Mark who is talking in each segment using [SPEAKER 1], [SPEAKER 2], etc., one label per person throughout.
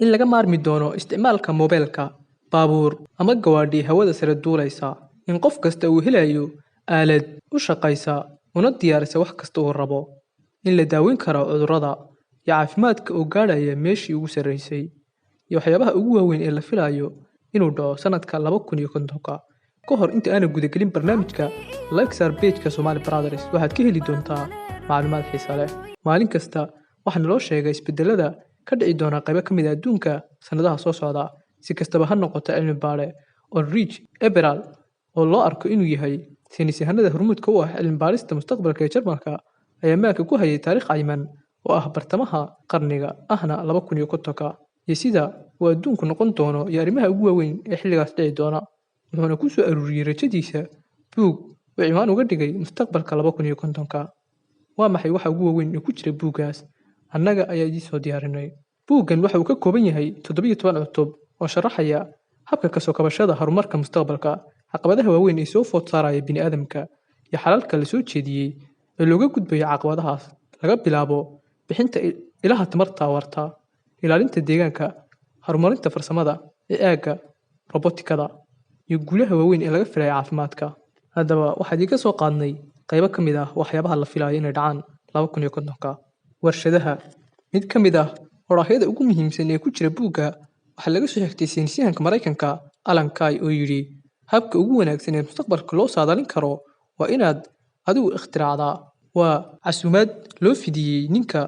[SPEAKER 1] in laga maarmi doono isticmaalka moobilka, baabuur ama gawaadhi hawada sare duulaysa, in qof kasta uu helayo aalad u shaqaysa una diyaarisa wax kasta uu rabo, in la daaweyn karo cudurrada iyo caafimaadka oo gaadhaya meeshii ugu sarreysay, iyo waxyaabaha ugu waaweyn ee la filayo inuu dhaco sanadka 2050. Ka hor inta aanan gudagelin barnaamijka, like saar page-ka Somali Brothers waxaad ka heli doontaa macluumaad xiiso leh. Maalin kasta waxaa naloo sheegay isbedelada ka dhici doona qaybo ka mid ah adduunka sanadaha soo socda. Si kastaba ha noqoto, cilmi baare Ulrich Eberl oo loo arko inuu yahay saynisyahanada hormuudka u ah cilmi baarista mustaqbalka ee Jarmalka ayaa maaka ku hayay taariikh cayiman oo ah bartamaha qarniga ahna 2050 iyo sida uu adduunku noqon doono iyo arrimaha ugu waaweyn ee xilligaas dhici doona. Wuxuuna ku soo ururiyay rajadiisa buug uu ciwaan uga dhigay mustaqbalka 2050. Waa maxay waxa ugu waaweyn ee ku jira buuggaas? Annaga ayaa idin soo diyaarinay. Buuggan waxa uu ka kooban yahay 17 cutub oo sharaxaya habka ka soo kabashada horumarka mustaqbalka, caqabadaha waaweyn ee soo food saaraya bini'aadamka, iyo xalalka la soo jeediyay ee looga gudbayo caqabadahaas, laga bilaabo bixinta ilaha tamarta waarta, ilaalinta deegaanka, horumarinta farsamada ee aagga robotikada, iyo guulaha waaweyn ee laga filayo caafimaadka. Haddaba waxaan idinka soo qaadnay qaybo ka mid ah waxyaabaha la filayo inay dhacaan 2050. Warshadaha. Mid ka mid ah qoraahyada ugu muhiimsan ee ku jira buugga waxaa laga soo xigtay saynisyahanka Mareykanka Alan Kay oo yidhi, habka ugu wanaagsan ee mustaqbalka loo saadaalin karo waa inaad adigu ikhtiraacdaa. Waa casuumaad loo fidiyey ninka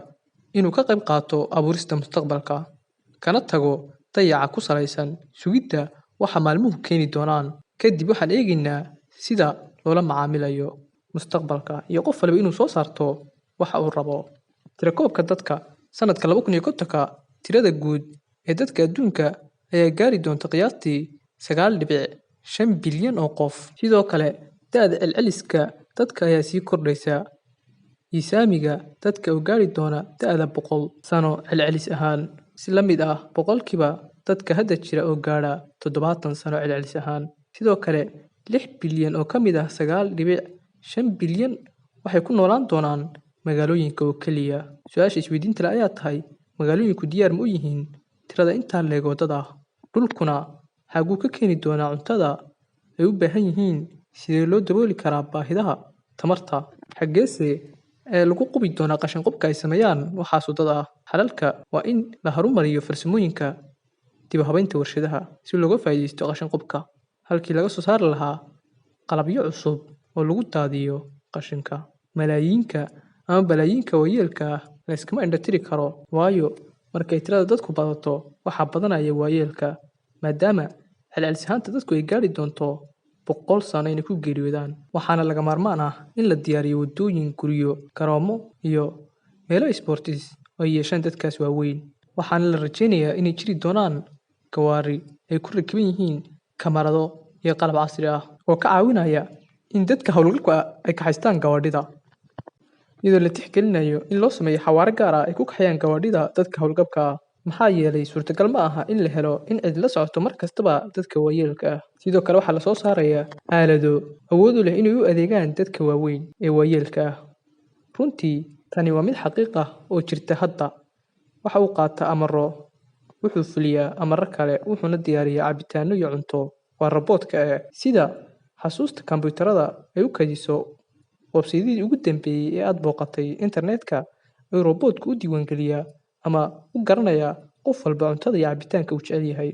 [SPEAKER 1] inuu ka qayb qaato abuurista mustaqbalka, kana tago dayaca ku salaysan sugidda waxa maalmuhu keeni doonaan. Kadib waxaan eegaynaa sida loola macaamilayo mustaqbalka iyo qof walba inuu soo saarto waxa uu rabo. Tirakoobka dadka. Sanadka 2050, tirada guud ee dadka adduunka ayaa gaari doonta qiyaastii 9.5 bilyan oo qof. Sidoo kale, da'da celceliska dadka ayaa sii kordhaysa, iyo saamiga dadka oo gaari doona da'da 100 sano celcelis ahaan. Si la mid ah boqolkiiba dadka hadda jira oo gaadha 70 sano celcelis ahaan. Sidoo kale, 6 bilyan oo ka mid ah 9.5 bilyan waxay ku noolaan doonaan magaalooyinka oo keliya. Su'aasha isweydiinta leh ayaa tahay, magaalooyinku diyaar ma u yihiin tirada intaa leeg oo dad ah? Dhulkuna xaguu ka keeni doonaa cuntada ay u baahan yihiin? Sidee loo dabooli karaa baahidaha tamarta? Xaggeese ee lagu qubi doonaa qashin qubka ay sameeyaan waxaas dad ah? Xalalka waa in la horumariyo farsamooyinka dib u habaynta warshadaha si looga faa'iideysto qashin qubka, halkii laga soo saari lahaa qalabyo cusub oo lagu daadiyo qashinka. Malaayiinka ama balaayiinka waayeelka ah la iskama indhatiri karo, waayo markay tirada dadku badato waxaa badanaya waayeelka, maadaama celcelis ahaanta dadku ay gaari doonto 100 sano inay ku geeriyoodaan. Waxaana laga maarmaan ah in la diyaariyo waddooyin, guryo, garoomo iyo meelo isboortis oo ay yeeshaan dadkaas waaweyn. Waxaana la rajaynayaa inay jiri doonaan gawaari ay ku rakiban yihiin kamarado iyo qalab casri ah oo ka caawinaya in dadka hawlgalka ay kaxaystaan gawaadhida, iyadoo la tixgelinayo in loo sameeyo xawaare gaar ah ay ku kaxeeyaan gawaadhida dadka hawlgabka ah. Maxaa yeelay suurtagal ma aha in la helo in cid la socoto mar kastaba dadka waayeelka ah. Sidoo kale waxaa la soo saarayaa aalado awood u leh inay u adeegaan dadka waaweyn ee waayeelka ah. Runtii, tani waa mid xaqiiq ah oo jirta hadda. Waxa uu qaataa amaro, wuxuu fuliyaa amarro kale, wuxuuna diyaariyaa cabitaanno iyo cunto. Waa robotka sida xasuusta kombiyuutarada ay u kaydiso website-yadii ugu dambeeyay ee aad booqatay internetka, ayuu robotku u diiwaangeliyaa ama u garanayaa qof walba cuntada iyo cabitaanka uu jecel yahay.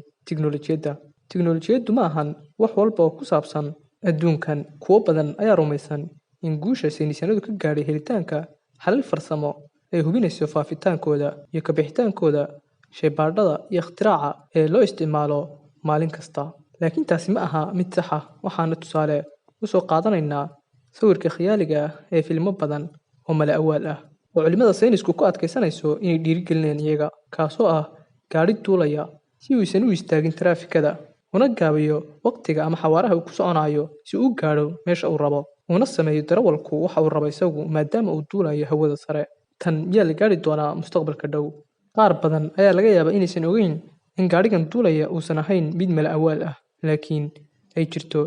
[SPEAKER 1] Tiknoolajiyaddu ma ahan wax walba oo ku saabsan adduunkan. Kuwo badan ayaa rumaysan in guusha saynisyahanadu ka gaadhay helitaanka xalal farsamo ay hubinayso faafitaankooda iyo ka bixitaankooda shaybaadhada iyo ikhtiraacka ee loo isticmaalo maalin kasta. Laakiin taasi ma aha mid sax ah. Waxaana tusaale u soo qaadanaynaa sawirka khiyaaliga ah ee filmo badan oo mala awaal ah oo culimada saynisku ku adkaysanayso inay dhiirigelinayaan iyaga, kaasoo ah gaadhi duulaya si uusan u istaagin taraafikada, una gaabiyo waqtiga ama xawaaraha uu ku soconayo si uu u gaadho meesha uu rabo, una sameeyo darawalku waxa uu rabo isagu maadaama uu duulayo hawada sare. Tan miyaa la gaari doonaa mustaqbalka dhow? Qaar badan ayaa laga yaabaa inaysan ogeyn in gaadhigan duulaya uusan ahayn mid mala awaal ah, laakiin ay jirto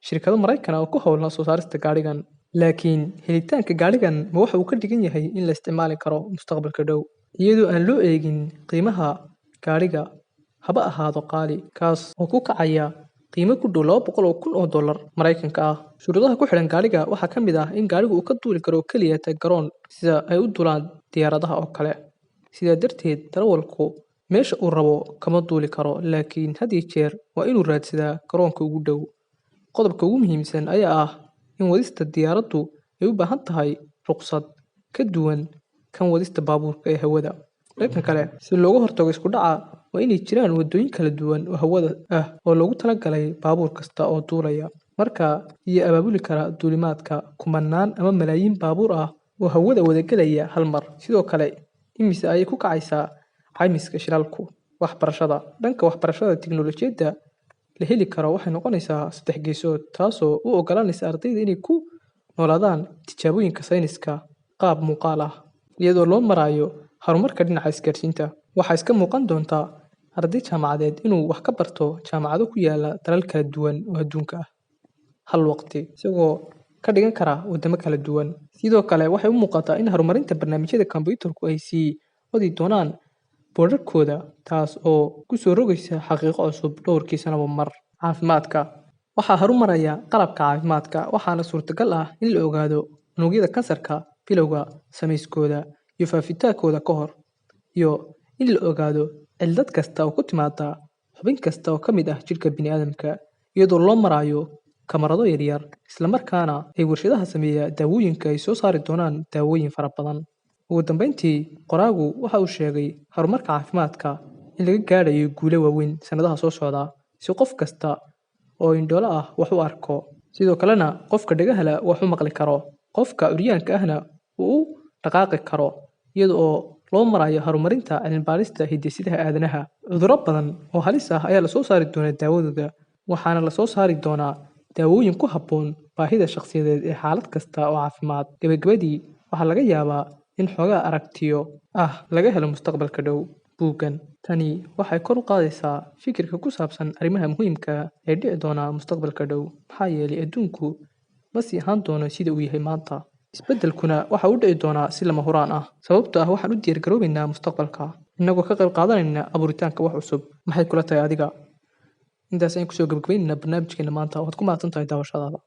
[SPEAKER 1] shirkado Maraykan ah oo ku hawlan soo saarista gaadhigan. Laakiin helitaanka gaadhigan ma waxa uu ka dhigan yahay in la isticmaali karo mustaqbalka dhow, iyadoo aan loo eegin qiimaha gaadhiga haba ahaado qaali, kaas oo ku kacaya qiimo ku dhow 200,000 oo dollar Maraykanka ah. Shuruudaha ku xidhan gaariga waxaa ka mid ah in gaarigu uu ka duuli karo keliya garoon sida ay u duulaan diyaaradaha oo kale. Sidaa darteed, darawalku meesha uu rabo kama duuli karo, laakiin had iyo jeer waa inuu raadsadaa garoonka ugu dhow. Qodobka ugu muhiimsan ayaa ah in wadista diyaaraddu ay u baahan tahay rukhsad ka duwan kan wadista baabuurka ee hawada. Dhanka kale, si looga hortago isku dhaca, waa inay jiraan waddooyin kala duwan oo hawada ah oo loogu talagalay baabuur kasta oo duulaya. Markaa iyo abaabuli kara duulimaadka kumanaan ama malaayiin baabuur ah oo hawada wada gelaya hal mar. Sidoo kale, imise ayay ku kacaysaa caymiska shilalku. Dhanka waxbarashada, tiknoolajiyadda la heli karo waxay noqonaysaa 3 geesood, taasoo u oggolaanaysa ardayda inay ku noolaadaan tijaabooyinka sayniska qaab muuqaal ah, iyadoo loo marayo horumarka dhinaca isgaarsiinta. Waxaa iska muuqan doonta arday jaamacadeed inuu wax ka barto jaamacado ku yaala dalal kala duwan oo adduunka ah hal waqti, isagoo ka dhigan kara waddamo kala duwan. Sidoo kale, waxay u muuqataa in horumarinta barnaamijyada kombuyuutarku ay sii wadi doonaan boorarkooda, taas oo ku soo rogaysa xaqiiqo cusub dhowrkii sanaba mar. Caafimaadka. Waxaa horumaraya qalabka caafimaadka, waxaana suurtagal ah in la ogaado unugyada kansarka bilowga samayskooda iyo faafitaankooda ka hor, iyo in la ogaado cillad kasta oo ku timaada xubin kasta oo ka mid ah jidhka bini'aadamka, iyadoo loo marayo kamarado yaryar, isla markaana ay warshadaha sameeya daawooyinka ay soo saari doonaan daawooyin fara badan. Ugu dambeyntii, qoraagu waxa uu sheegay horumarka caafimaadka in laga gaadhayo guulo waaweyn sanadaha soo socda, si qof kasta oo indhoole ah wax u arko, sidoo kalena qofka dhagaha leh wax u maqli karo, qofka curyaanka ahna uu u dhaqaaqi karo, iyada oo loo marayo horumarinta cilmi-baarista hidde-sidaha aadanaha. Cudurro badan oo halis ah ayaa la soo saari doonaa daawadooda, waxaana la soo saari doonaa daawooyin ku habboon baahida shakhsiyadeed ee xaalad kasta oo caafimaad. Gabagabadii, waxaa laga yaabaa in xoogaa aragtiyo ah laga helo mustaqbalka dhow buuggan. Tani waxay kor u qaadaysaa fikirka ku saabsan arrimaha muhiimka ah ee dhici doona mustaqbalka dhow, maxaa yeelay adduunku ma sii ahaan doono sida uu yahay maanta. Isbeddelkuna waxa uu dhici doonaa si lama huraan ah, sababtoo ah waxaan u diyaar garoobaynaa mustaqbalka, innagoo ka qayb qaadanayna abuuritaanka wax cusub. Maxay kula tahay adiga? Intaas ayaan kusoo gabagabaynaynaa barnaamijkeena maanta. Waad ku mahadsantahay daawashadaada.